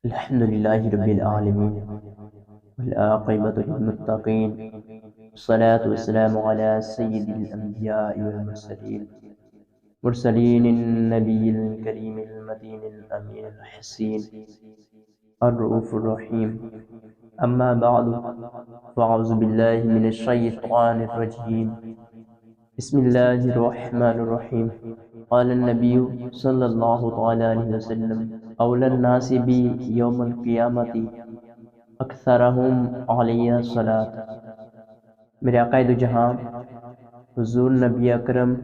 الحمد لله رب العالمين والعاقبة للمتقين والصلاة والسلام على سيد الأنبياء والمرسلين النبي الكريم المتين الأمين الحسين الرؤوف الرحيم. أما بعد فأعوذ بالله من الشيطان الرجيم. بسم الله الرحمن الرحيم. قال النبي صلى الله عليه وسلم أولى الناس بي يوم القيامة أكثرهم علی الصلاۃ. میرے عقائد جہاں حضور نبی اکرم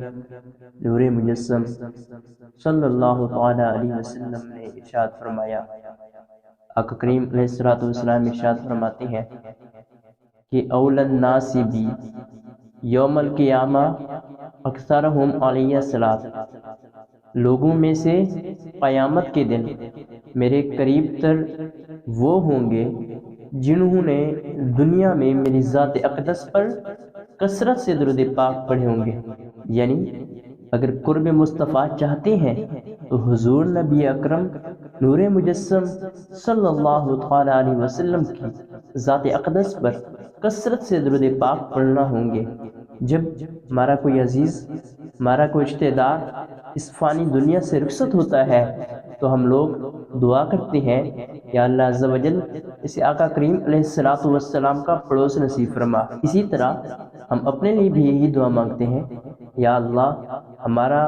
نور مجسم صلی اللہ تعالی علیہ وسلم نے ارشاد فرمایا، آقا کریم علیہ السلام ارشاد فرماتے ہیں کہ اول الناس بی یوم القیامہ اکثرہم علی الصلاۃ، لوگوں میں سے قیامت کے دن میرے قریب تر وہ ہوں گے جنہوں نے دنیا میں میری ذات اقدس پر کثرت سے درود پاک پڑھے ہوں گے. یعنی اگر قرب مصطفیٰ چاہتے ہیں تو حضور نبی اکرم نور مجسم صلی اللہ تعالی علیہ وسلم کی ذات اقدس پر کثرت سے درود پاک پڑھنا ہوں گے. جب ہمارا کوئی عزیز، ہمارا کوئی رشتہ دار اس فانی دنیا سے رخصت ہوتا ہے تو ہم لوگ دعا کرتے ہیں، یا اللہ عز و جل اسے آقا کریم علیہ السلام کا پڑوس نصیب فرما. اسی طرح ہم اپنے لیے بھی یہی دعا مانگتے ہیں، یا اللہ ہمارا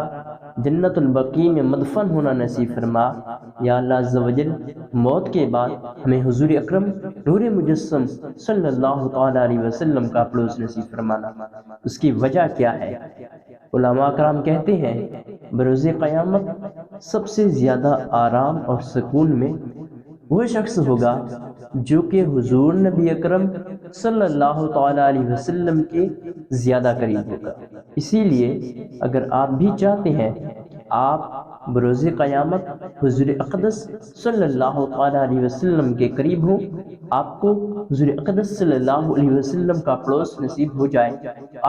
جنت البقیع میں مدفن ہونا نصیب فرما. یا اللہ عز و جل موت کے بعد ہمیں حضور اکرم نور مجسم صلی اللہ تعالی علیہ وسلم کا پڑوس نصیب فرمانا. اس کی وجہ کیا ہے؟ علماء کرام کہتے ہیں بروز قیامت سب سے زیادہ آرام اور سکون میں وہ شخص ہوگا جو کہ حضور نبی اکرم صلی اللہ تعالی علیہ وسلم کے زیادہ قریب ہوگا. اسی لیے اگر آپ بھی چاہتے ہیں آپ بروز قیامت حضور اقدس صلی اللہ تعالی علیہ وسلم کے قریب ہوں، آپ کو حضور اقدس صلی اللہ علیہ وسلم کا پڑوس نصیب ہو جائے،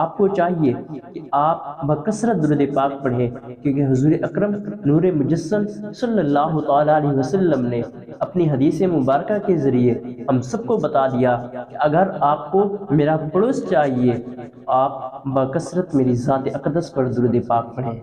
آپ کو چاہیے کہ آپ بکثرت درود پاک پڑھیں، کیونکہ حضور اکرم نور مجسم صلی اللہ تعالی علیہ وسلم نے اپنی حدیث مبارکہ کے ذریعے ہم سب کو بتا دیا کہ اگر آپ کو میرا پڑوس چاہیے آپ بکثرت میری ذات اقدس پر درود پاک پڑھیں.